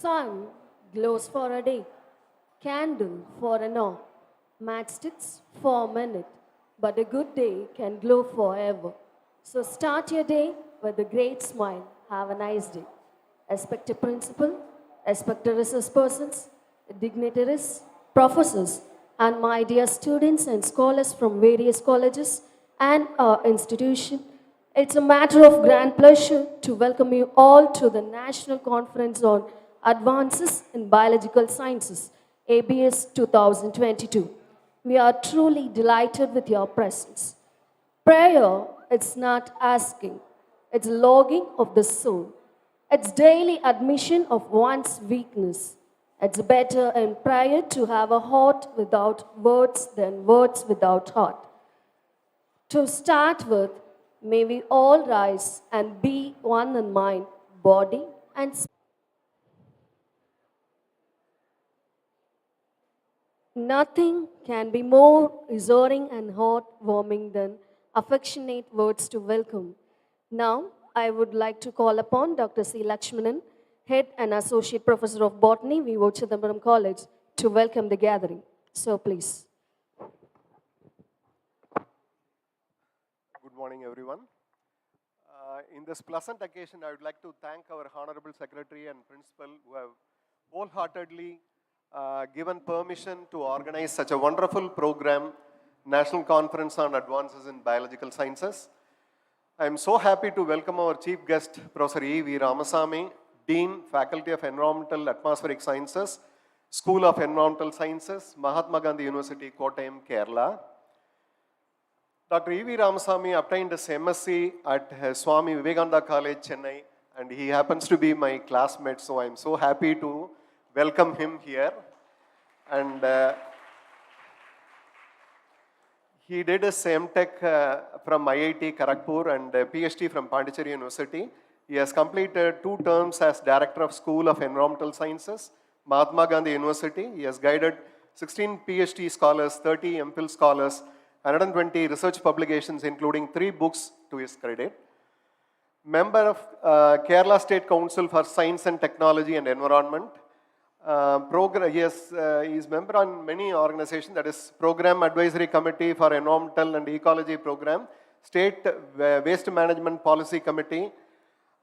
Sun glows for a day, candle for an hour, matchsticks for a minute, but a good day can glow forever. So start your day with a great smile. Have a nice day. Respect your principal, respect the resource persons, dignitaries, professors, and my dear students and scholars from various colleges and our institution. It's a matter of grand pleasure to welcome you all to the National Conference on Advances in Biological Sciences, ABS 2022. We are truly delighted with your presence. Prayer, it's not asking, it's logging of the soul. It's daily admission of one's weakness. It's better in prayer to have a heart without words than words without heart. To start with, may we all rise and be one in mind, body, and spirit. Nothing can be more reassuring and heartwarming than affectionate words to welcome. Now, I would like to call upon Dr. C. Lakshmanan, Head and Associate Professor of Botany, V.O.Chidambaram College, to welcome the gathering. So, please. Good morning, everyone. In this pleasant occasion, I would like to thank our Honorable Secretary and Principal who have wholeheartedly given permission to organize such a wonderful program, National Conference on Advances in Biological Sciences. I am so happy to welcome our Chief Guest, Professor E.V. Ramasamy, Dean, Faculty of Environmental Atmospheric Sciences, School of Environmental Sciences, Mahatma Gandhi University, Kottayam, Kerala. Dr. E.V. Ramasamy obtained his MSc at Swami Vivekananda College, Chennai, and he happens to be my classmate, so I am so happy to welcome him here. And he did his MTech from IIT Kharagpur and PhD from Pondicherry University. He has completed 2 terms as Director of School of Environmental Sciences, Mahatma Gandhi University. He has guided 16 PhD scholars, 30 MPhil scholars, 120 research publications, including 3 books to his credit. Member of Kerala State Council for Science and Technology and Environment. He is member on many organizations, that is Program Advisory Committee for Environmental and Ecology Program, State Waste Management Policy Committee,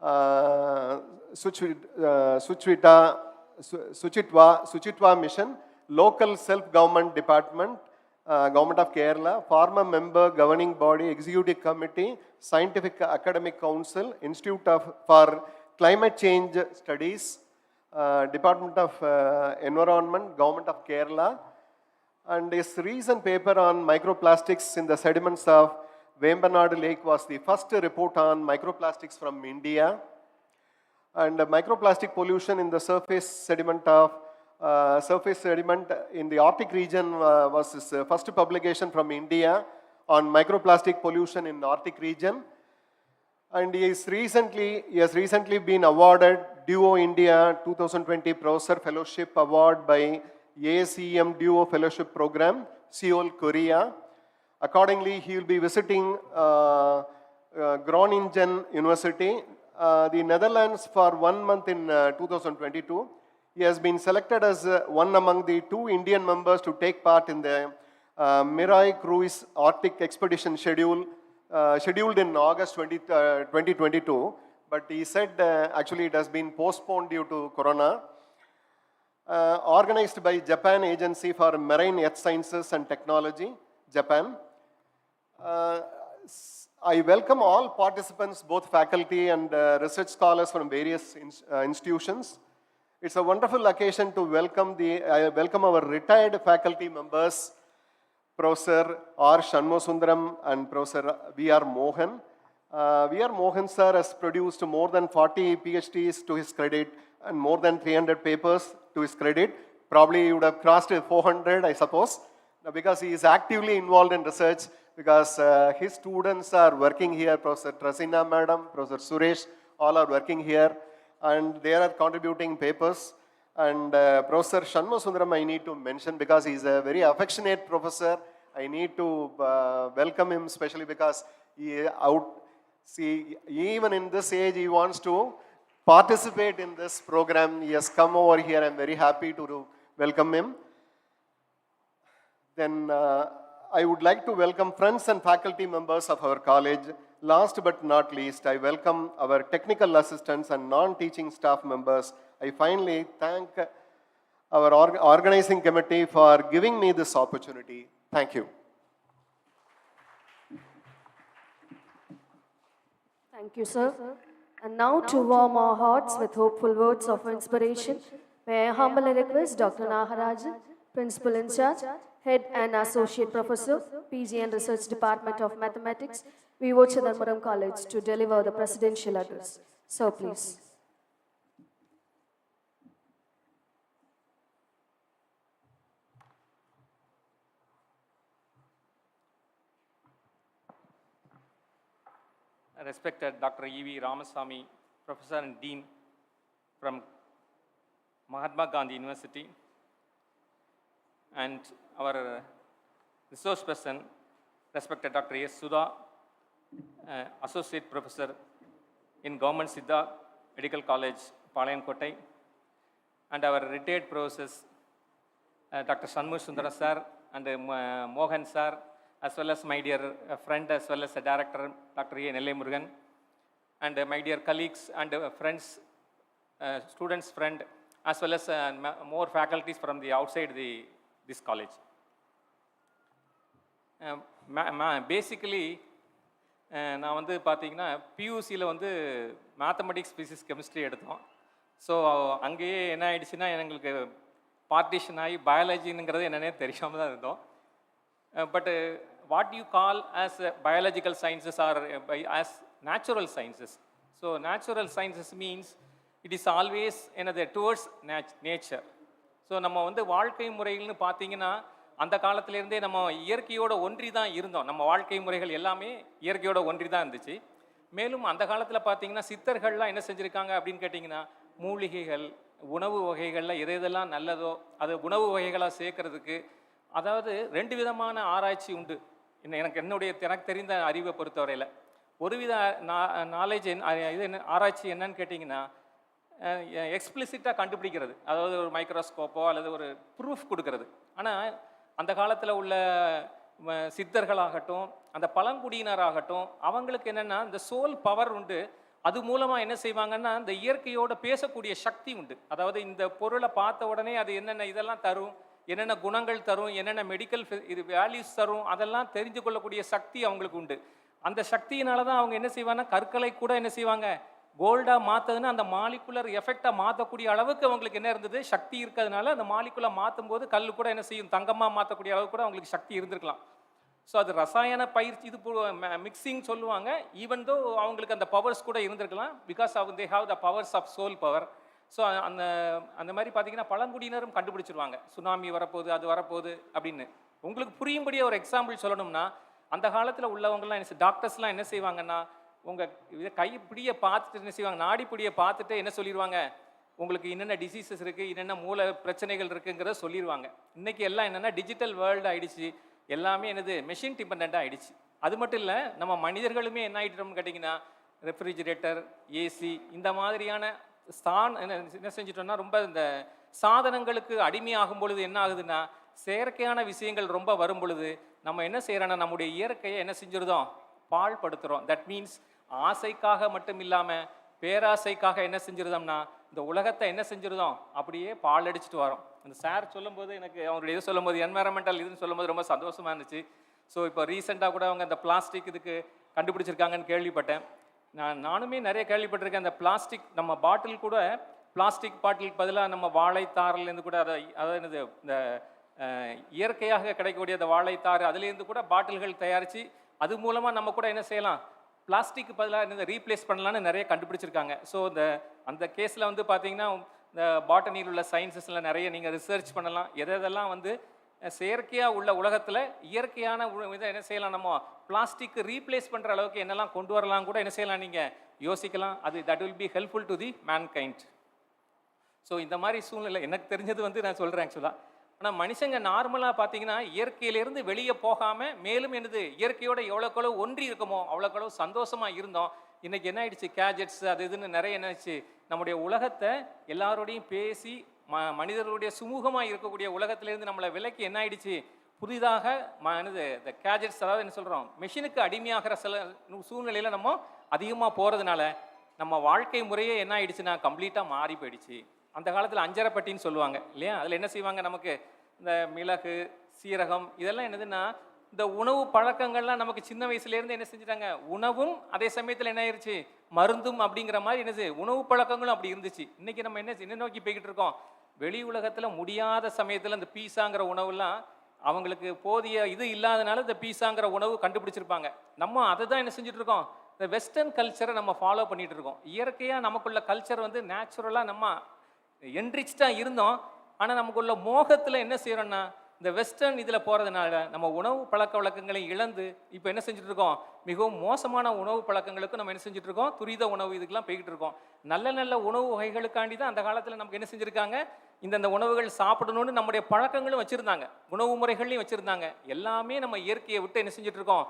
Suchitwa Mission, Local Self-Government Department, Government of Kerala, former member, Governing Body, Executive Committee, Scientific Academic Council, Institute for Climate Change Studies, Department of Environment, Government of Kerala, and his recent paper on microplastics in the sediments of Vembanadu Lake was the first report on microplastics from India. And microplastic pollution in the surface sediment in the Arctic region was his first publication from India on microplastic pollution in the Arctic region. And he has recently been awarded Duo India 2020 Professor Fellowship Award by ASEM Duo Fellowship Program, Seoul, Korea. Accordingly, he will be visiting Groningen University, the Netherlands, for 1 month in 2022. He has been selected as one among the 2 Indian members to take part in the Mirai Cruise Arctic Expedition scheduled in August 2022. But he said actually it has been postponed due to Corona. Organized by Japan Agency for Marine Earth Sciences and Technology, Japan. I welcome all participants, both faculty and research scholars from various institutions. It's a wonderful occasion to welcome our retired faculty members, Professor R. Shanmugasundaram and Professor V.R. Mohan. V.R. Mohan sir has produced more than 40 PhDs to his credit and more than 300 papers to his credit. Probably he would have crossed 400, I suppose, because he is actively involved in research, because his students are working here. Professor Trasina Madam, Professor Suresh, all are working here, and they are contributing papers. And Professor Shanmugasundaram I need to mention because he is a very affectionate professor. I need to welcome him, especially because even in this age he wants to participate in this program. He has come over here. I'm very happy to welcome him. Then I would like to welcome friends and faculty members of our college. Last but not least, I welcome our technical assistants and non-teaching staff members. I finally thank our organizing committee for giving me this opportunity. Thank you. Thank you, sir. And now to warm our hearts with hopeful words of inspiration, may I humbly request Dr. Naharajan, Principal in charge, Head and Associate Professor, PG and Research Department of Mathematics, V.O.Chidambaram College, to deliver the presidential address. Sir, please. Respected Dr. E.V. Ramasamy, Professor and Dean from Mahatma Gandhi University, and our resource person, respected Dr. S. Sudha, Associate Professor in Government Siddha Medical College, Palayankottai, and our retired professors, Dr. Shanmugh Sundara sir and Mohan sir, as well as my dear friend, as well as the director, Dr. A. Nellai Murugan, and my dear colleagues and friends, students, friend, as well as more faculties from the outside this college. Basically, நான் வந்து பார்த்தீங்கன்னா பியூசியில் வந்து mathematics physics chemistry எடுத்தோம். So அங்கேயே என்ன ஆயிடுச்சுன்னா எங்களுக்கு partition ஆகி பயாலஜிங்கிறது என்னன்னே தெரியாமல் தான் இருந்தோம். But what you call as biological sciences or as natural sciences. So natural sciences means it is always towards nature. So நம்ம வந்து வாழ்க்கை முறைகள்னு பார்த்தீங்கன்னா அந்த காலத்திலேருந்தே நம்ம இயற்கையோட ஒன்றி தான் இருந்தோம். நம்ம வாழ்க்கை முறைகள் எல்லாமே இயற்கையோட ஒன்றி தான் இருந்துச்சு. மேலும் அந்த காலத்தில் பார்த்தீங்கன்னா சித்தர்கள்லாம் என்ன செஞ்சுருக்காங்க அப்படின்னு கேட்டிங்கன்னா மூலிகைகள், உணவு வகைகளில் எது எதெல்லாம் நல்லதோ அது உணவு வகைகளாக சேர்க்கறதுக்கு, அதாவது 2 விதமான ஆராய்ச்சி உண்டு. எனக்கு தெரிந்த அறிவை பொறுத்தவரையில் ஒரு வித நாலேஜ் இது என்ன ஆராய்ச்சி என்னன்னு கேட்டிங்கன்னா எக்ஸ்பிளிசிட்டாக கண்டுபிடிக்கிறது, அதாவது ஒரு மைக்ரோஸ்கோப்போ அல்லது ஒரு ப்ரூஃப் கொடுக்கறது. ஆனால் அந்த காலத்தில் உள்ள சித்தர்களாகட்டும் அந்த பழங்குடியினராகட்டும் அவங்களுக்கு என்னென்னா இந்த சோல் பவர் உண்டு. அது மூலமாக என்ன செய்வாங்கன்னா இந்த இயற்கையோட பேசக்கூடிய சக்தி உண்டு. அதாவது இந்த பொருளை பார்த்த உடனே அது என்னென்ன இதெல்லாம் தரும், என்னென்ன குணங்கள் தரும், என்னென்ன மெடிக்கல் இது வேல்யூஸ் தரும், அதெல்லாம் தெரிஞ்சு கொள்ளக்கூடிய சக்தி அவங்களுக்கு உண்டு. அந்த சக்தியினால தான் அவங்க என்ன செய்வாங்கன்னா கற்களை கூட என்ன செய்வாங்க கோல்டாக மாற்றுதுன்னா அந்த மாலிகுலர் எஃபெக்டாக மாற்றக்கூடிய அளவுக்கு அவங்களுக்கு என்ன இருந்தது சக்தி இருக்கிறதுனால அந்த மாலிகுலர் மாற்றும் போது கல் கூட என்ன செய்யும் தங்கமாக மாற்றக்கூடிய அளவுக்கு கூட அவங்களுக்கு சக்தி இருந்திருக்கலாம். ஸோ அது ரசாயன பயிற்சி இது மிக்சிங் சொல்லுவாங்க. ஈவன் தோ அவங்களுக்கு அந்த பவர்ஸ் கூட இருந்திருக்கலாம், because they have the powers of soul power. So அந்த மாதிரி பார்த்தீங்கன்னா பழங்குடியினரும் கண்டுபிடிச்சிருவாங்க சுனாமி வரப்போகுது அது வரப்போகுது அப்படின்னு. உங்களுக்கு புரியும்படியே ஒரு எக்ஸாம்பிள் சொல்லணும்னா அந்த காலத்தில் உள்ளவங்கலாம் டாக்டர்ஸ்லாம் என்ன செய்வாங்கன்னா உங்கள் இதை கைப்பிடியை பார்த்துட்டு என்ன செய்வாங்க நாடிப்பிடியை பார்த்துட்டு என்ன சொல்லிடுவாங்க உங்களுக்கு என்னென்ன டிசீசஸ் இருக்குது என்னென்ன மூல பிரச்சனைகள் இருக்குங்கிறத சொல்லிடுவாங்க. இன்றைக்கி எல்லாம் என்னென்னா டிஜிட்டல் வேர்ல்டு ஆகிடுச்சு, எல்லாமே என்னது மெஷின் டிபெண்ட்டாக ஆகிடுச்சு. அது மட்டும் இல்லை நம்ம மனிதர்களுமே என்ன ஆகிட்டோம்னு கேட்டிங்கன்னா ரெஃப்ரிஜிரேட்டர், ஏசி இந்த மாதிரியான என்ன செஞ்சிட்டோம்னா ரொம்ப இந்த சாதனங்களுக்கு அடிமையாகும் பொழுது என்ன ஆகுதுன்னா செயற்கையான விஷயங்கள் ரொம்ப வரும் பொழுது நம்ம என்ன செய்கிறோன்னா நம்முடைய இயற்கையை என்ன செஞ்சிருந்தோம் பாழ்படுத்துகிறோம். தட் மீன்ஸ் ஆசைக்காக மட்டும் இல்லாமல் பேராசைக்காக என்ன செஞ்சிருந்தோம்னா இந்த உலகத்தை என்ன செஞ்சிருந்தோம் அப்படியே பால் அடிச்சுட்டு வரோம். அந்த சார் சொல்லும்போது எனக்கு அவருடைய இது சொல்லும்போது என்வைரன்மெண்டல் இதுன்னு சொல்லும்போது ரொம்ப சந்தோஷமாக இருந்துச்சு. ஸோ இப்போ ரீசெண்டாக கூட அவங்க அந்த பிளாஸ்டிக் இதுக்கு கண்டுபிடிச்சிருக்காங்கன்னு கேள்விப்பட்டேன். நானுமே நிறைய கேள்விப்பட்டிருக்கேன். அந்த பிளாஸ்டிக் நம்ம பாட்டில் கூட பிளாஸ்டிக் பாட்டிலுக்கு பதிலாக நம்ம வாழைத்தாறுலேருந்து கூட அதாவது என்னது இந்த இயற்கையாக கிடைக்கக்கூடிய அந்த வாழைத்தாறு அதுலேருந்து கூட பாட்டில்கள் தயாரித்து அது மூலமாக நம்ம கூட என்ன செய்யலாம் பிளாஸ்டிக் பதிலாக என்ன ரீப்ளேஸ் பண்ணலான்னு நிறைய கண்டுபிடிச்சிருக்காங்க. ஸோ அந்த கேஸில் வந்து பார்த்தீங்கன்னா இந்த பாட்டனியில் உள்ள சயின்சஸில் நிறைய நீங்கள் ரிசர்ச் பண்ணலாம். எதெல்லாம் வந்து செயற்கையாக உள்ள உலகத்தில் இயற்கையான இதை என்ன செய்யலாம் நம்ம பிளாஸ்டிக் ரீப்ளேஸ் பண்ணுற அளவுக்கு என்னெல்லாம் கொண்டு வரலாம் கூட என்ன செய்யலாம் நீங்கள் யோசிக்கலாம். அது that will be helpful to the mankind. So இந்த மாதிரி சூழ்நிலை எனக்கு தெரிஞ்சது வந்து நான் சொல்கிறேன் ஆக்சுவலாக. ஆனால் மனுஷங்க நார்மலாக பார்த்தீங்கன்னா இயற்கையிலேருந்து வெளியே போகாமல் மேலும் என்னது இயற்கையோட எவ்வளோக்களவு ஒன்றி இருக்கமோ அவ்வளோக்களவு சந்தோஷமாக இருந்தோம். இன்னைக்கு என்ன ஆயிடுச்சு, கேஜெட்ஸ் அது இதுன்னு நிறைய என்ன ஆச்சு, நம்முடைய உலகத்தை எல்லாரோடையும் பேசி மனிதர்களுடைய சுமூகமாக இருக்கக்கூடிய உலகத்திலேருந்து நம்மளை விலக்கி என்ன ஆயிடுச்சு, புதிதாக இந்த கேஜெட்ஸ், அதாவது என்ன சொல்கிறோம், மெஷினுக்கு அடிமையாகிற சில சூழ்நிலையில் நம்ம அதிகமாக போகிறதுனால நம்ம வாழ்க்கை முறையே என்ன ஆயிடுச்சுன்னா கம்ப்ளீட்டாக மாறி போயிடுச்சு. அந்த காலத்தில் அஞ்சரைப்பட்டின்னு சொல்லுவாங்க இல்லையா, அதில் என்ன செய்வாங்க, நமக்கு இந்த மிளகு சீரகம் இதெல்லாம் என்னதுன்னா, இந்த உணவு பழக்கங்கள்லாம் நமக்கு சின்ன வயசுலேருந்து என்ன செஞ்சுட்டாங்க, உணவும் அதே சமயத்தில் என்ன ஆயிடுச்சு மருந்தும் அப்படிங்கிற மாதிரி என்னது உணவு பழக்கங்களும் அப்படி இருந்துச்சு. இன்னைக்கு நம்ம என்ன நோக்கி போய்கிட்டு இருக்கோம், வெளி உலகத்தில் முடியாத சமயத்தில் இந்த பீஸாங்கிற உணவுலாம் அவங்களுக்கு போதிய இது இல்லாதனால இந்த பீஸாங்கிற உணவு கண்டுபிடிச்சிருப்பாங்க. நம்ம அதை தான் என்ன செஞ்சுட்டு இருக்கோம், இந்த வெஸ்டர்ன் கல்ச்சரை நம்ம ஃபாலோ பண்ணிட்டு இருக்கோம். இயற்கையாக நமக்குள்ள கல்ச்சர் வந்து நேச்சுரலாக நம்ம என்ரிச்டாக இருந்தோம். ஆனால் நமக்குள்ள மோகத்தில் என்ன செய்யறோம்னா, இந்த வெஸ்டர்ன் இதில் போகிறதுனால நம்ம உணவு பழக்க வழக்கங்களை இழந்து இப்போ என்ன செஞ்சுட்டு இருக்கோம், மிகவும் மோசமான உணவு பழக்கங்களுக்கும் நம்ம என்ன செஞ்சுட்டு இருக்கோம், துரித உணவு இதுக்கெல்லாம் போய்கிட்டு இருக்கோம். நல்ல நல்ல உணவு வகைகளுக்காண்டி தான் அந்த காலத்தில் நமக்கு என்ன செஞ்சுருக்காங்க, இந்தந்த உணவுகள் சாப்பிடணும்னு நம்முடைய பழக்கங்களும் வச்சுருந்தாங்க, உணவு முறைகள்லையும் வச்சுருந்தாங்க. எல்லாமே நம்ம இயற்கையை விட்டு என்ன செஞ்சுட்டு இருக்கோம்,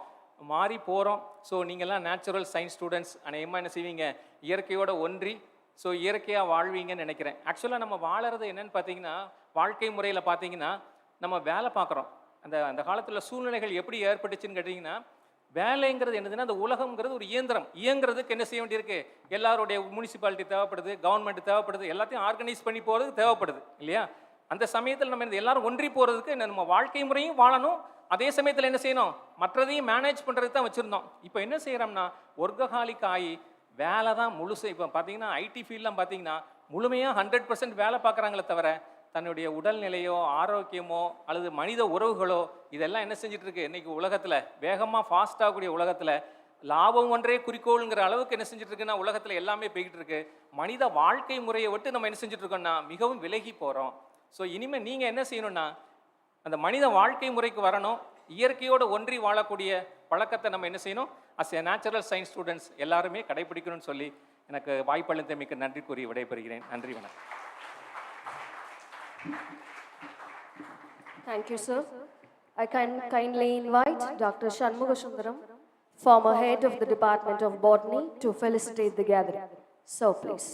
மாறி போகிறோம். ஸோ நீங்கள்லாம் நேச்சுரல் சயின்ஸ் ஸ்டூடெண்ட்ஸ் அநேகமாக என்ன செய்வீங்க, இயற்கையோட ஒன்றி ஸோ இயற்கையாக வாழ்வீங்கன்னு நினைக்கிறேன். ஆக்சுவலாக நம்ம வாழறது என்னன்னு பார்த்தீங்கன்னா, வாழ்க்கை முறையில் பார்த்தீங்கன்னா நம்ம வேலை பார்க்குறோம். அந்த காலத்தில் சூழ்நிலைகள் எப்படி ஏற்பட்டுச்சுன்னு கேட்டிங்கன்னா, வேலைங்கிறது என்னதுன்னா, அந்த உலகம்ங்கிறது ஒரு இயந்திரம், இயங்குறதுக்கு என்ன செய்ய வேண்டியிருக்கு, எல்லாருடைய முனிசிபாலிட்டி தேவைப்படுது, கவர்மெண்ட் தேவைப்படுது, எல்லாத்தையும் ஆர்கனைஸ் பண்ணி போகிறது தேவைப்படுது இல்லையா. அந்த சமயத்தில் நம்ம எல்லாரும் ஒன்றி போகிறதுக்கு நம்ம வாழ்க்கை முறையும் வாழணும், அதே சமயத்தில் என்ன செய்யணும், மற்றதையும் மேனேஜ் பண்ணுறதுக்கு தான் வச்சுருந்தோம். இப்போ என்ன செய்கிறோம்னா, ஒர்க்கஹாலிக் ஆகி வேலை தான் முழுசு. இப்போ பார்த்தீங்கன்னா ஐடி ஃபீல்டெலாம் பார்த்தீங்கன்னா முழுமையாக 100% வேலை பார்க்குறாங்களே தவிர தன்னுடைய உடல்நிலையோ ஆரோக்கியமோ அல்லது மனித உறவுகளோ இதெல்லாம் என்ன செஞ்சுட்டு இருக்கு, இன்னைக்கு உலகத்தில் வேகமாக ஃபாஸ்ட் ஆகக்கூடிய உலகத்தில் லாபம் ஒன்றே குறிக்கோளுங்கிற அளவுக்கு என்ன செஞ்சுட்டு இருக்குன்னா உலகத்தில் எல்லாமே போய்கிட்டு இருக்கு. மனித வாழ்க்கை முறையை விட்டு நம்ம என்ன செஞ்சுட்டு இருக்கோம்னா மிகவும் விலகி போகிறோம். ஸோ இனிமேல் நீங்கள் என்ன செய்யணும்னா, அந்த மனித வாழ்க்கை முறைக்கு வரணும், இயற்கையோடு ஒன்றி வாழக்கூடிய பழக்கத்தை நம்ம என்ன செய்யணும், as a natural science students எல்லாருமே கடைபிடிக்கணும்னு சொல்லி எனக்கு வாய்ப்பளித்தமைக்கு நன்றி கூறி விடைபெறுகிறேன். நன்றி, வணக்கம். Thank you, sir. I can kindly invite Dr. V.O.Chidambaram, former head of the Department of Botany, to felicitate the gathering. So, please.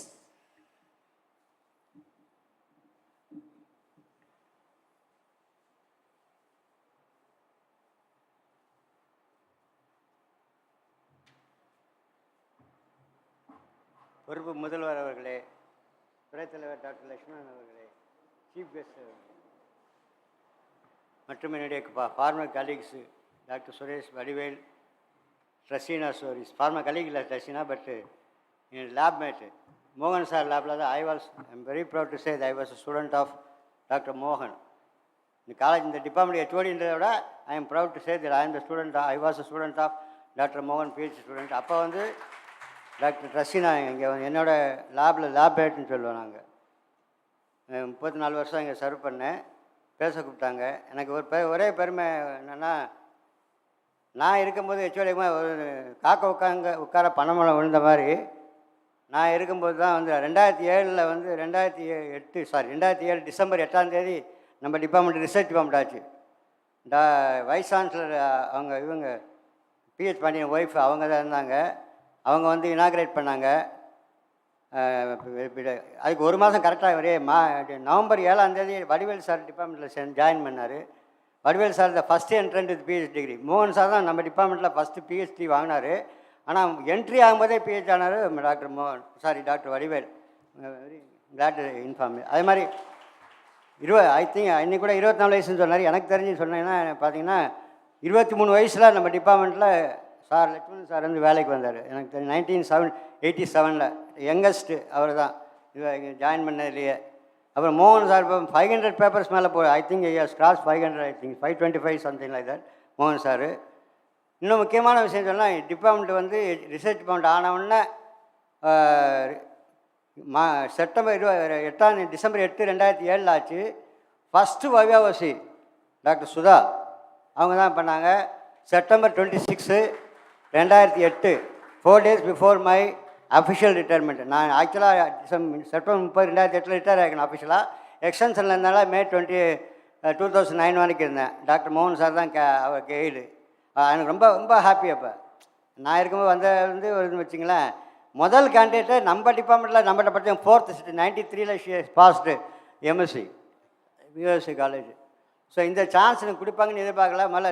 பொறுப்பு முதல்வர் அவர்களே, துறைத் தலைவர் டாக்டர் லட்சுமணன் அவர்களே, சீஃப் கெஸ்ட் மற்றும் என்னுடைய former colleagues doctor Suresh Vadivel, ட்ரஸ்டினா ஸ்டோரிஸ், ஃபார்மர் கலீக் இல்லை ட்ரஸ்டினா, பட் என் லேப்மேட்டு மோகன் சார் லேபில் தான் I'm very proud to say I was a student of doctor மோகன். இந்த காலேஜ் இந்த டிபார்ட்மெண்ட் ஹெச்ஓடின்றதை விட I am proud to say that I was a student of doctor மோகன், பிஹெச்டி ஸ்டூடெண்ட். அப்போ வந்து டாக்டர் ட்ரஸ்டினா இங்கே வந்து என்னோடய லேப்மேட்டுன்னு சொல்லுவோம். நாங்கள் 34 வருஷம் இங்கே சர்வ் பண்ணேன். பேச கூப்பிட்டாங்க. எனக்கு ஒரே பெருமை என்னென்னா, நான் இருக்கும்போது ஹெச்ஓடியமாக ஒரு காக்க உட்கார பணமலம் விழுந்த மாதிரி நான் இருக்கும்போது தான் வந்து 2007 வந்து 2007 டிசம்பர் 8ஆம் தேதி நம்ம டிபார்ட்மெண்ட் ரிசர்ச் டிபார்ட்மெண்ட் ஆச்சு. வைஸ் சான்சலர் இவங்க பிஹெச் பாண்டியன் ஒய்ஃப் அவங்க தான் இருந்தாங்க. அவங்க வந்து இனாக்ரேட் பண்ணாங்க. அதுக்கு ஒரு மாதம் கரெக்டாக நவம்பர் 7ஆம் தேதி வடிவேல் சார் டிபார்ட்மெண்ட்டில் ஜாயின் பண்ணார். Vadivel sir the first entrant with PhD degree. மோகன் சார் தான் நம்ம டிபார்ட்மெண்ட்டில் ஃபஸ்ட்டு பிஹெச்டி வாங்கினார். ஆனால் என்ட்ரி ஆகும்போதே பிஹெச் ஆனார் doctor Vadivel. Very glad to inform. அதே மாதிரி இன்னைக்கு கூட 24 வயசுன்னு சொன்னார். எனக்கு தெரிஞ்சு சொன்னீங்கன்னா பார்த்தீங்கன்னா 23 வயசில் நம்ம டிபார்ட்மெண்ட்டில் சார் லட்சுமணன் சார் வந்து வேலைக்கு வந்தார். எனக்கு தெரியும் 1987 யங்கஸ்ட்டு அவர் தான் இது ஜாயின் பண்ணதுலையே. அப்புறம் மோகன் சார் இப்போ 500 பேப்பர்ஸ் மேலே I think cross 500, 525 something like that மோகன் சார். இன்னும் முக்கியமான விஷயம் சொன்னால், டிபார்ட்மெண்ட் வந்து ரிசர்ச் டிபார்ட்மெண்ட் ஆனவுடனே டிசம்பர் 8, 2007 ஆச்சு. ஃபஸ்ட்டு வைவாவசி டாக்டர் சுதா அவங்க தான் பண்ணாங்க. September 26, 2008, 4 days before my official retirement. நான் ஆக்சுவலாக செப்டம்பர் 30, 2008 ரிட்டையர் ஆகிக்கணும். அஃபிஷியலாக எக்ஸ்டென்ஷனில் இருந்தாலும் May 2009 வரைக்கும் இருந்தேன். டாக்டர் மோகன் சார் தான் அவர் கைடு. எனக்கு ரொம்ப ரொம்ப ஹாப்பி. அப்போ நான் இருக்கும்போது வந்து ஒரு வச்சிங்களேன், முதல் கேண்டிடேட்டை நம்ம டிபார்ட்மெண்ட்டில் நம்மகிட்ட படித்தேன் 4th city 93 she passed MSc USC college. So இந்த சான்ஸ் எனக்கு கொடுப்பாங்கன்னு எதிர்பார்க்கல. முதல்ல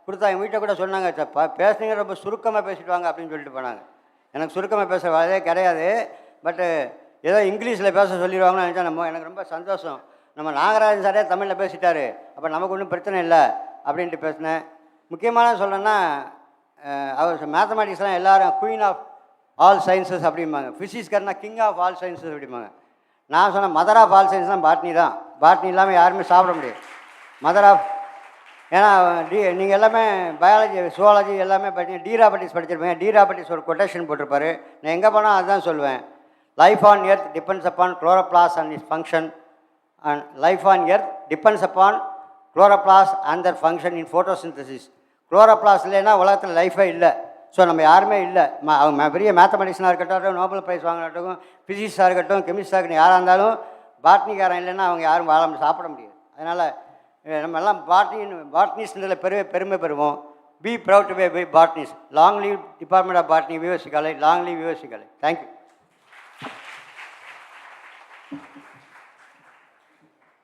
கொடுத்தா எங்கள் வீட்டை கூட சொன்னாங்க, பேசுனீங்க ரொம்ப சுருக்கமாக பேசிட்டு வாங்க அப்படின்னு சொல்லிட்டு போனாங்க. எனக்கு சுருக்கமாக பேச வரதே கிடையாது. பட்டு ஏதோ இங்கிலீஷில் பேச சொல்லிடுவாங்கன்னு நினச்சா எனக்கு ரொம்ப சந்தோஷம். நம்ம நாகராஜன் சாரே தமிழில் பேசிட்டாரு, அப்போ நமக்கு ஒன்றும் பிரச்சனை இல்லை அப்படின்ட்டு பேசினேன். முக்கியமான சொல்லணுன்னா அவர் மேத்தமெட்டிக்ஸ்லாம் எல்லோரும் குயின் ஆஃப் ஆல் சயின்சஸ் அப்படிம்பாங்க, ஃபிசிக்ஸ்காரனா கிங் ஆஃப் ஆல் சயின்சஸ் அப்படிம்பாங்க. நான் சொன்னேன் மதர் ஆஃப் ஆல் சயின்ஸ் தான் பாட்னி தான். பாட்னி இல்லாமல் யாருமே சாப்பிட முடியாது. மதர் ஆஃப், ஏன்னா நீங்கள் எல்லாமே பயாலஜி சுவாலஜி எல்லாமே படிச்சீங்க, டீராபட்டிஸ் படிச்சிருப்பீங்க. டீராபட்டிஸ் ஒரு கொட்டேஷன் போட்டிருப்பாரு. நான் எங்கே போனால் அதுதான் சொல்லுவேன். Life on earth depends upon chloroplast and is function, and life on earth depends upon chloroplast and their function in photosynthesis. Chloroplast இல்லைன்னா உலகத்தில் லைஃபே இல்லை. ஸோ நம்ம யாருமே இல்லை. அவங்க பெரிய மேத்தமெட்டிக்ஸாக இருக்கட்டும், நோபல் ப்ரைஸ் வாங்கினாட்டும், ஃபிசிக்ஸாக இருக்கட்டும், கெமிஸ்டாக இருக்கட்டும், யாராக இருந்தாலும் பாட்னிக்காரன் இல்லைன்னா அவங்க யாரும் சாப்பிட முடியாது. அதனால் நம்ம எல்லாம் பாட்னிஸ்டில் பெருமை பெறுவோம். Be proud to be botanists. Long live department of botany V.O.C college. Long live V.O.C college. Thank you.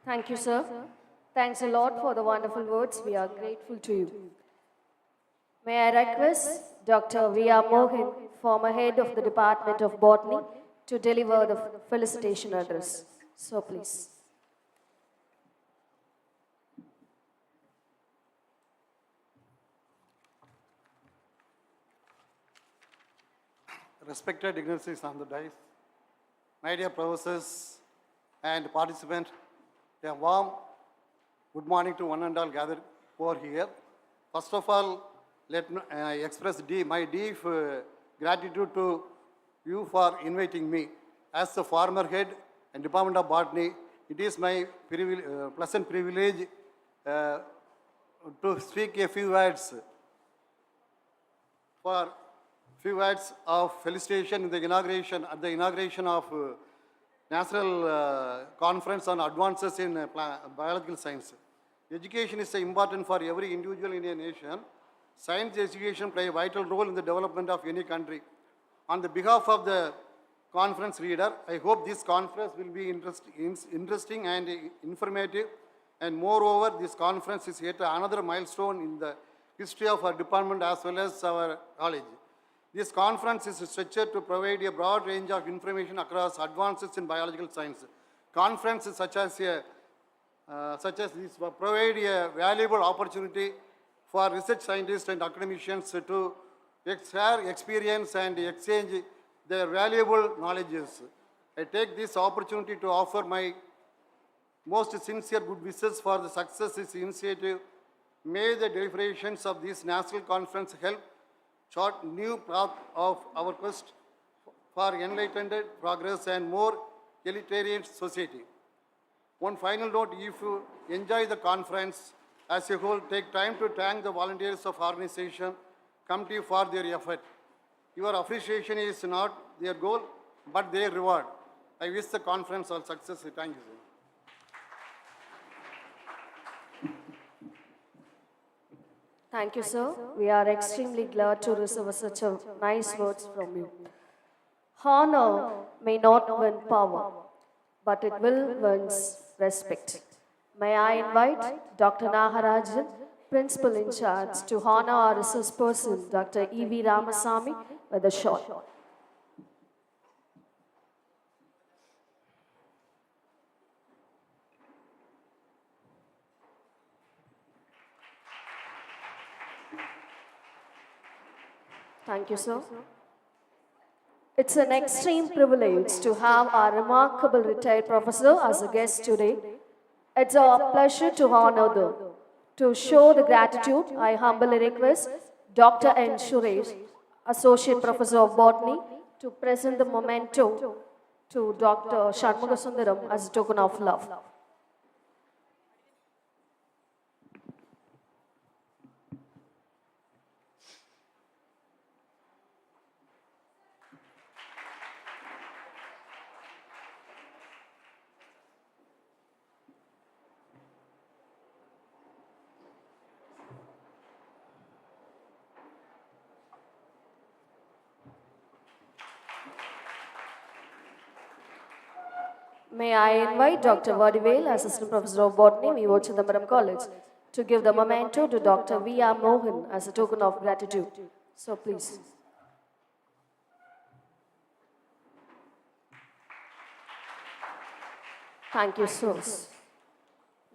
Thank you, sir. Thanks a lot for the wonderful words. We are grateful to you. May I request Dr. V.R. Mohan, former head of the Department of Botany, to deliver the felicitation address. So please. Respected dignitaries on the dais, my dear professors and participants, a warm good morning to one and all gathered over here. First of all, let me express my deep gratitude to you for inviting me. As the former head and Department of Botany, it is my pleasant privilege to speak a few words of felicitation in the inauguration of National Conference on Advances in Biological Science. Education is important for every individual in a nation. Science education plays a vital role in the development of any country. On the behalf of the conference leader, I hope this conference will be interesting and informative. And moreover, this conference is yet another milestone in the history of our department as well as our college. This conference is structured to provide a broad range of information across advances in biological science. Conferences such as this provide a valuable opportunity for research scientists and academicians to share experience and exchange their valuable knowledges. I take this opportunity to offer my most sincere good wishes for the success of this initiative. May the deliberations of this national conference help chart new path of our quest for enlightened progress and more egalitarian society. One final note, if you enjoy the conference as a whole, take time to thank the volunteers of organization committee for their effort. Your appreciation is not their goal, but their reward. I wish the conference all success. Thank you, sir. Thank you, sir. We are extremely glad to receive such a nice words from you. Honor may not win power, but it will win respect. May I invite Dr. Nagarajan, Principal in charge, to honor our resource person, Dr. E.V. Ramasamy, with a shot. Thank you, sir. It's an extreme privilege to have our remarkable retired professor as a guest today. It's our pleasure to honor them. To show the gratitude, I humbly request Dr. N. Suresh, Associate Professor of Botany, to present the memento to Dr. Shanmugasundaram as a token of love. May I invite Dr. Vadivel, Assistant Professor of Botany, V.O.Chidambaram College, to give the memento to Dr. V.R. Mohan as a token of gratitude. So please. Thank you, sir.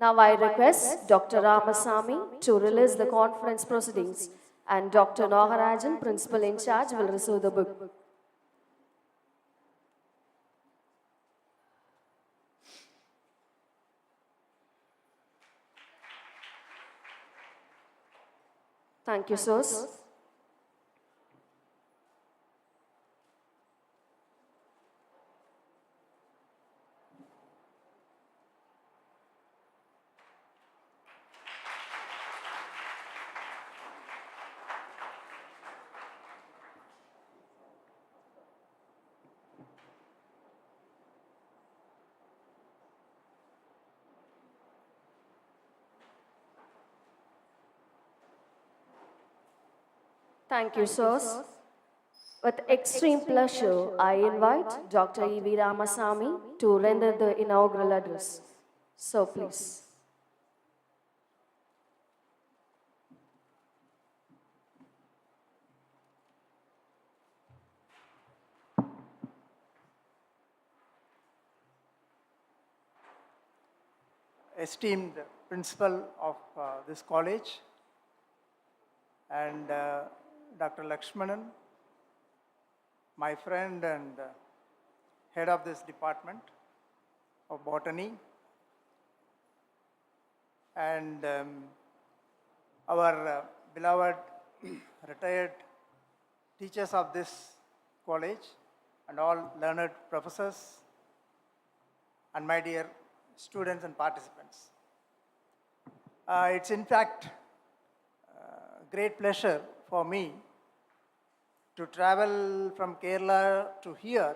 Now I request Dr. Ramasamy to release the conference proceedings, and Dr. Nagarajan, Principal in charge, will receive the book. Thank you, sirs. Thank you, sirs. With extreme pleasure, I invite Dr. E.V. Ramasamy to render the inaugural address. So please. Esteemed principal of this college and Dr. Lakshmanan, my friend and head of this department of botany, and our beloved retired teachers of this college and all learned professors, and my dear students and participants. It's in fact great pleasure for me to travel from Kerala to here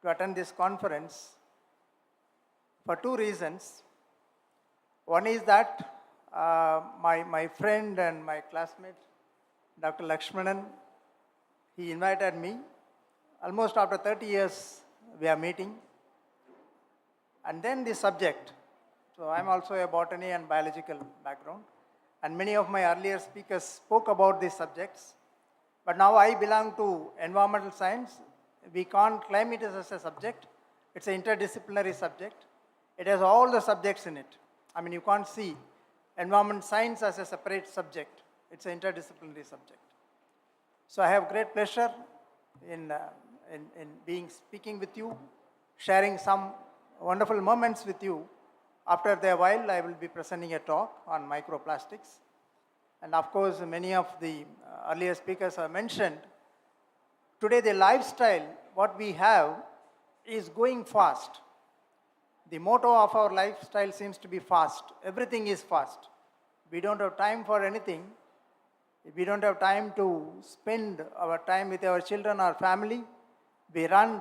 to attend this conference for two reasons. One is that my friend and my classmate, Dr. Lakshmanan, he invited me. Almost after 30 years, we are meeting. And then the subject. So I'm also a botany and biological background. And many of my earlier speakers spoke about these subjects. But now I belong to environmental science. We can't claim it as a subject. It's an interdisciplinary subject. It has all the subjects in it. I mean, you can't see environment science as a separate subject. It's an interdisciplinary subject. So I have great pleasure in speaking with you, sharing some wonderful moments with you. After a while, I will be presenting a talk on microplastics. And of course, many of the earlier speakers have mentioned, today the lifestyle, what we have, is going fast. The motto of our lifestyle seems to be fast. Everything is fast. We don't have time for anything. We don't have time to spend our time with our children or family. We run.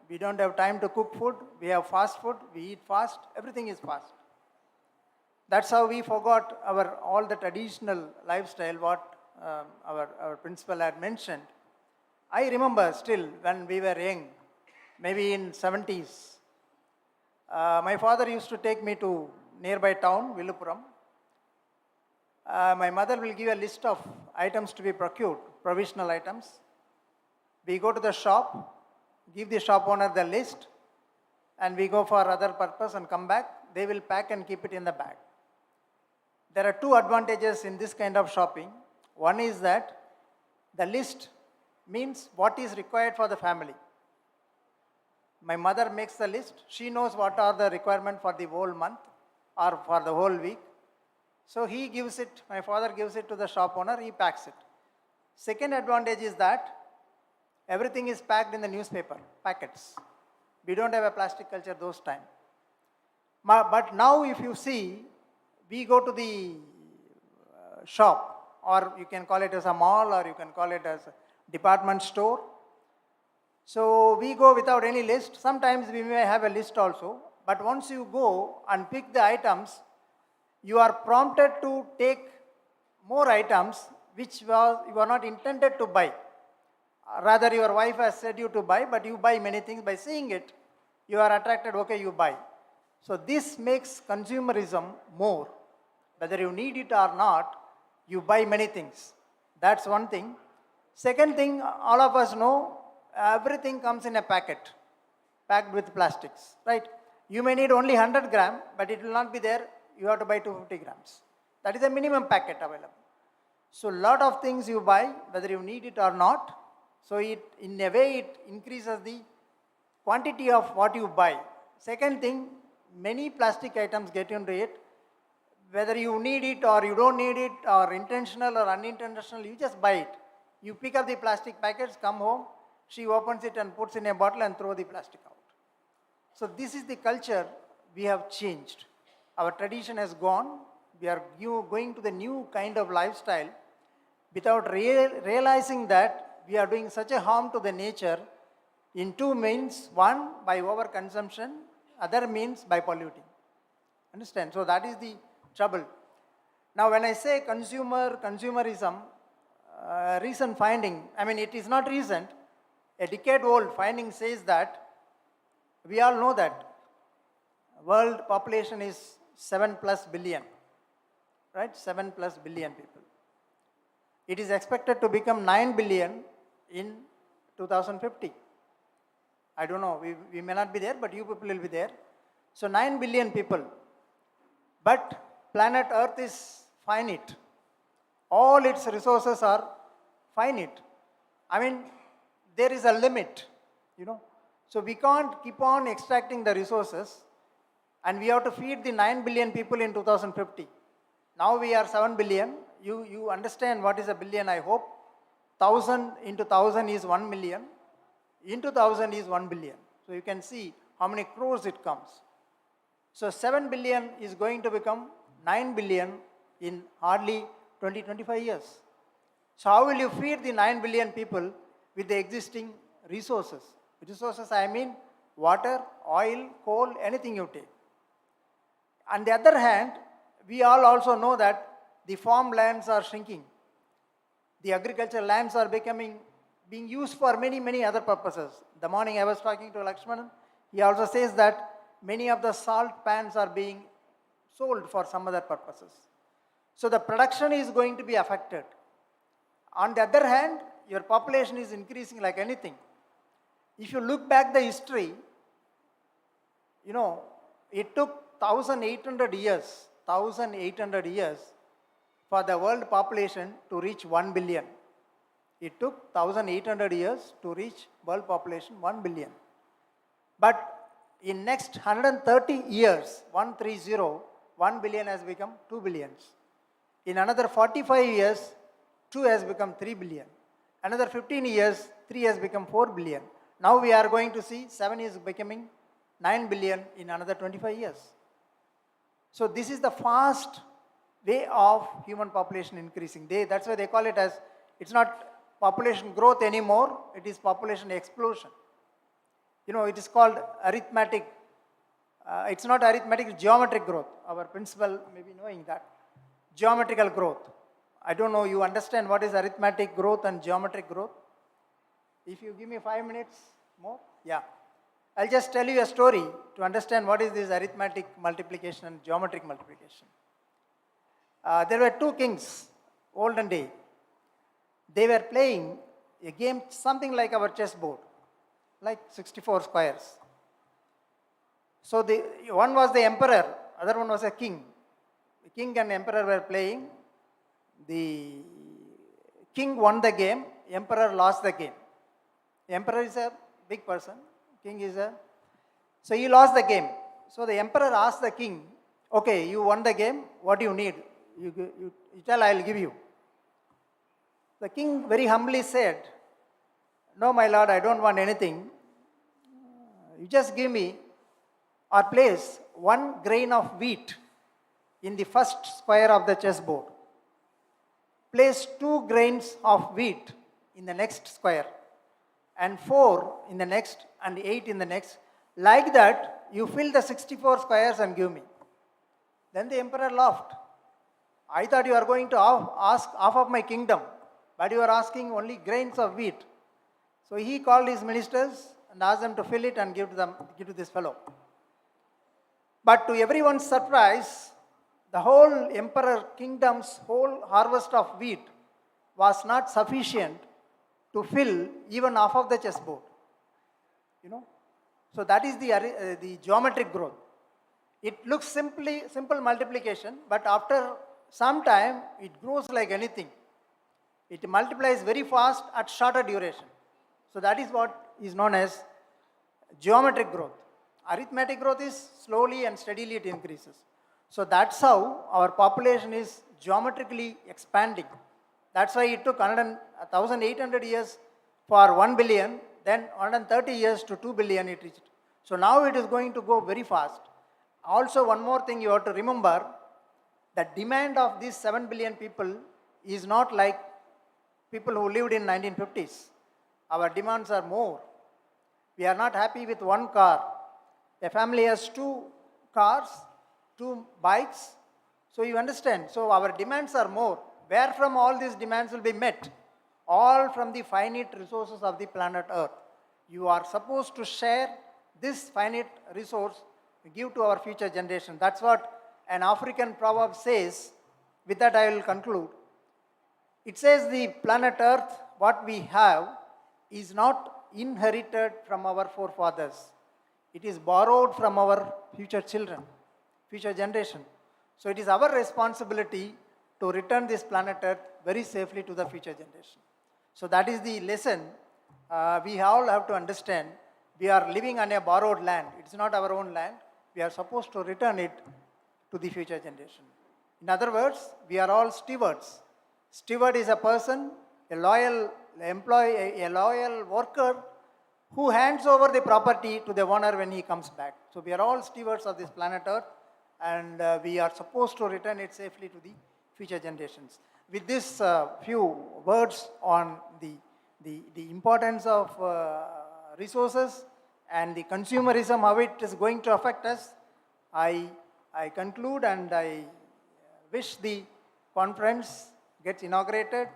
We don't have time to cook food. We have fast food. We eat fast. Everything is fast. That's how we forgot all the traditional lifestyle, what our principal had mentioned. I remember still when we were young, maybe in 70s, my father used to take me to nearby town, Villupuram. My mother will give a list of items to be procured, provisional items. We go to the shop, give the shop owner the list, and we go for other purpose and come back. They will pack and keep it in the bag. There are two advantages in this kind of shopping. One is that the list means what is required for the family. My mother makes the list. She knows what are the requirements for the whole month or for the whole week. So he gives it, my father gives it to the shop owner, he packs it. Second advantage is that everything is packed in the newspaper, packets. We don't have a plastic culture those times. But now if you see, we go to the shop, or you can call it as a mall, or you can call it as a department store. So we go without any list. Sometimes we may have a list also, but once you go and pick the items, you are prompted to take more items which you are not intended to buy. Rather, your wife has said you to buy, but you buy many things by seeing it. you are attracted, okay, you buy. So this makes consumerism more. Whether you need it or not, you buy many things. That's one thing. Second thing, all of us know, everything comes in a packet, packed with plastics, right? You may need only 100 gram, but it will not be there. You have to buy 250 grams. That is the minimum packet available. So lot of things you buy, whether you need it or not. So it, in a way, it increases the quantity of what you buy. Second thing, many plastic items get into it. Whether you need it or you don't need it, or intentional or unintentional, you just buy it. You pick up the plastic packets, come home, she opens it and puts in a bottle and throw the plastic out. So this is the culture we have changed. Our tradition has gone. We are going to the new kind of lifestyle without realizing that we are doing such a harm to the nature in two means. One, by overconsumption, other means by polluting. Understand? So that is the trouble. Now when I say consumerism, recent finding, I mean it is not recent, a decade-old finding says that we all know that world population is 7+ billion, right? 7+ billion people. It is expected to become 9 billion in 2050. I don't know, we may not be there, but you people will be there. So 9 billion people. But planet Earth is finite. All its resources are finite. I mean, there is a limit, you know. So we can't keep on extracting the resources, and we have to feed the 9 billion people in 2050. Now we are 7 billion. You understand what is a billion, I hope. 1,000 into 1,000 is 1 million. Into 1,000 is 1 billion. So you can see how many crores it comes. So 7 billion is going to become 9 billion in hardly 20-25 years. So how will you feed the 9 billion people with the existing resources? Resources, I mean water, oil, coal, anything you take. On the other hand, we all also know that the farmlands are shrinking. The agricultural lands are being used for many other purposes. The morning I was talking to Lakshmanan, he also says that many of the salt pans are being sold for some other purposes. So the production is going to be affected. On the other hand, your population is increasing like anything. If you look back the history, you know, it took 1,800 years for the world population to reach 1 billion. It took 1,800 years to reach world population 1 billion. But in next 130 years, 1 billion has become 2 billions. In another 45 years, 2 has become 3 billion. Another 15 years, 3 has become 4 billion. Now we are going to see 7 is becoming 9 billion in another 25 years. So this is the fast way of human population increasing. That's why they call it as, it's not population growth anymore, it is population explosion. You know, it is called arithmetic. It's not arithmetic, it's geometric growth. Our principal may be knowing that. Geometrical growth. I don't know, you understand what is arithmetic growth and geometric growth? If you give me 5 minutes more, yeah. I'll just tell you a story to understand what is this arithmetic multiplication and geometric multiplication. There were 2 kings, olden day. They were playing a game something like our chessboard, like 64 squares. So one was the emperor, other one was a king. The king and emperor were playing. The king won the game, emperor lost the game. The emperor is a big person, king is so he lost the game. So the emperor asked the king, okay, you won the game, what do you need? You tell, I'll give you. The king very humbly said, no, my lord, I don't want anything. You just give me or place 1 grain of wheat in the first square of the chessboard. Place 2 grains of wheat in the next square, and 4 in the next, and 8 in the next. Like that, you fill the 64 squares and give me. Then the emperor laughed. I thought you are going to ask half of my kingdom, but you are asking only grains of wheat. So he called his ministers and asked them to fill it and give to this fellow. But to everyone's surprise, the whole emperor kingdom's whole harvest of wheat was not sufficient to fill even half of the chessboard. You know, so that is the geometric growth. It looks simple multiplication, but after some time, it grows like anything. It multiplies very fast at shorter duration. So that is what is known as geometric growth. Arithmetic growth is slowly and steadily it increases. So that's how our population is geometrically expanding. That's why it took 1,800 years for 1 billion, then 130 years to 2 billion it reached. So now it is going to go very fast. Also, one more thing you have to remember, the demand of these 7 billion people is not like people who lived in 1950s. Our demands are more. We are not happy with one car. A family has 2 cars, 2 bikes. So you understand. So our demands are more. Where from all these demands will be met? All from the finite resources of the planet Earth. You are supposed to share this finite resource, give to our future generation. That's what an African proverb says. With that I will conclude. It says the planet Earth, what we have, is not inherited from our forefathers. It is borrowed from our future children, future generation. So it is our responsibility to return this planet Earth very safely to the future generation. So that is the lesson we all have to understand. We are living on a borrowed land. It's not our own land. We are supposed to return it to the future generation. In other words, we are all stewards. Steward is a person, a loyal employee, a loyal worker who hands over the property to the owner when he comes back. So we are all stewards of this planet Earth, and we are supposed to return it safely to the future generations. With this few words on the importance of resources and the consumerism, how it is going to affect us, I conclude and I wish the conference gets inaugurated,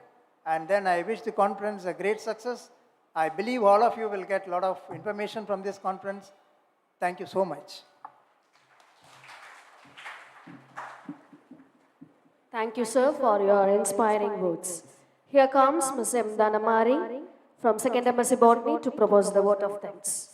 and then I wish the conference a great success. I believe all of you will get a lot of information from this conference. Thank you so much. Thank you, sir, for your inspiring words. Here comes Ms. M. Danamari from 2nd Embassy Botany to propose the vote of thanks.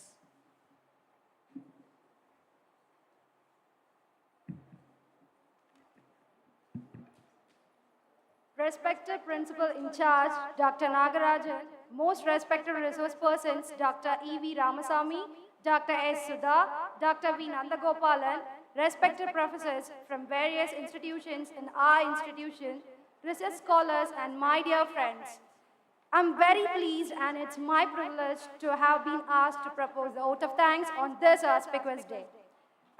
Respected Principal in Charge, Dr. Nagarajan, most respected resource persons, Dr. E.V. Ramasamy, Dr. S. Sudha, Dr. V. Nandagopalan, respected professors from various institutions in our institution, research scholars, and my dear friends. I'm very pleased and it's my privilege to have been asked to propose the vote of thanks on this auspicious day.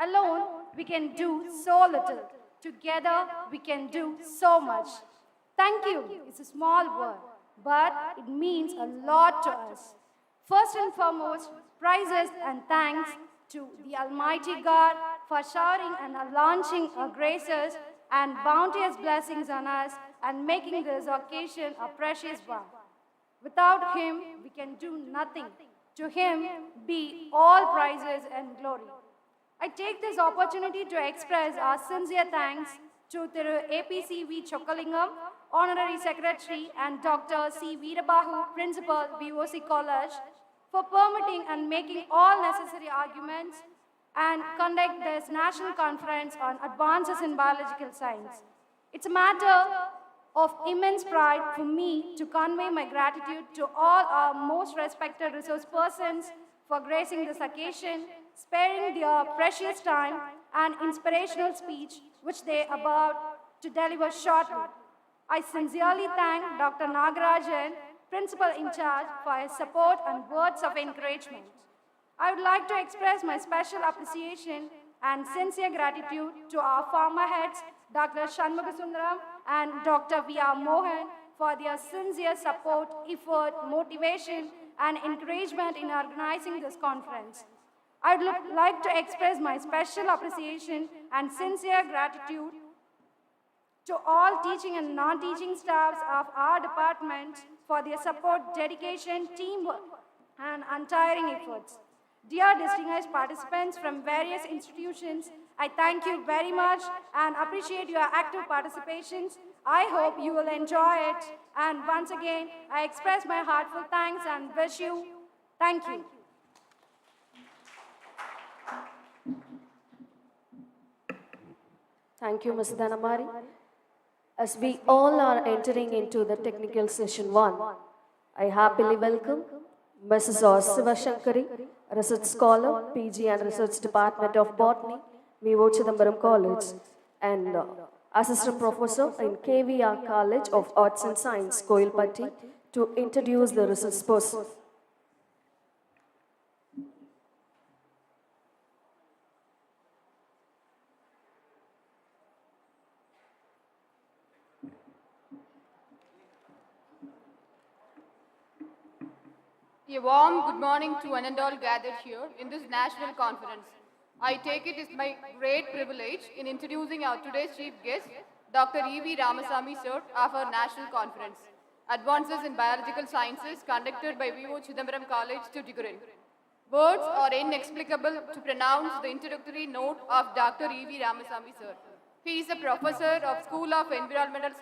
Alone, we can do so little. Together, we can do so much. Thank you is a small word, but it means a lot to us. First and foremost, praises and thanks to the Almighty God for showering and launching our graces and bounteous blessings on us and making this occasion a precious one. Without Him, we can do nothing. To Him be all praises and glory. I take this opportunity to express our sincere thanks to Thiru APC V.O.Chidambaram, Honorary Secretary, and Dr. C. Veerabahu, Principal, V.O.C. College, for permitting and making all necessary arguments and conduct this National Conference on Advances in Biological Science. It's a matter of immense pride for me to convey my gratitude to all our most respected resource persons for gracing this occasion, sparing their precious time and inspirational speech which they are about to deliver shortly. I sincerely thank Dr. Nagarajan, Principal in Charge, for his support and words of encouragement. I would like to express my special appreciation and sincere gratitude to our former heads, Dr. Shanmugasundaram and Dr. V.R. Mohan, for their sincere support, effort, motivation, and encouragement in organizing this conference. I would like to express my special appreciation and sincere gratitude to all teaching and non-teaching staffs of our department for their support, dedication, teamwork, and untiring efforts. Dear distinguished participants from various institutions, I thank you very much and appreciate your active participations. I hope you will enjoy it. And once again, I express my heartfelt thanks and wish you thank you. Thank you, Ms. Dhanamari. As we all are entering into the technical session 1, I happily welcome Mrs. R. Sivashankari, Research Scholar, PG and Research Department of Botany, V.O.Chidambaram College, and Assistant Professor in KVR College of Arts and Science, Koilpatti, to introduce the research person. A warm good morning to one and all gathered here in this national conference. I take it is my great privilege in introducing our today's chief guest, Dr. E.V. Ramasamy sir of our national conference, Advances in Biological Sciences conducted by V.O.Chidambaram College, Thoothukudi. Words are inexplicable to pronounce the introductory note of Dr. E.V. Ramasamy sir. He is a professor of School of Environmental Science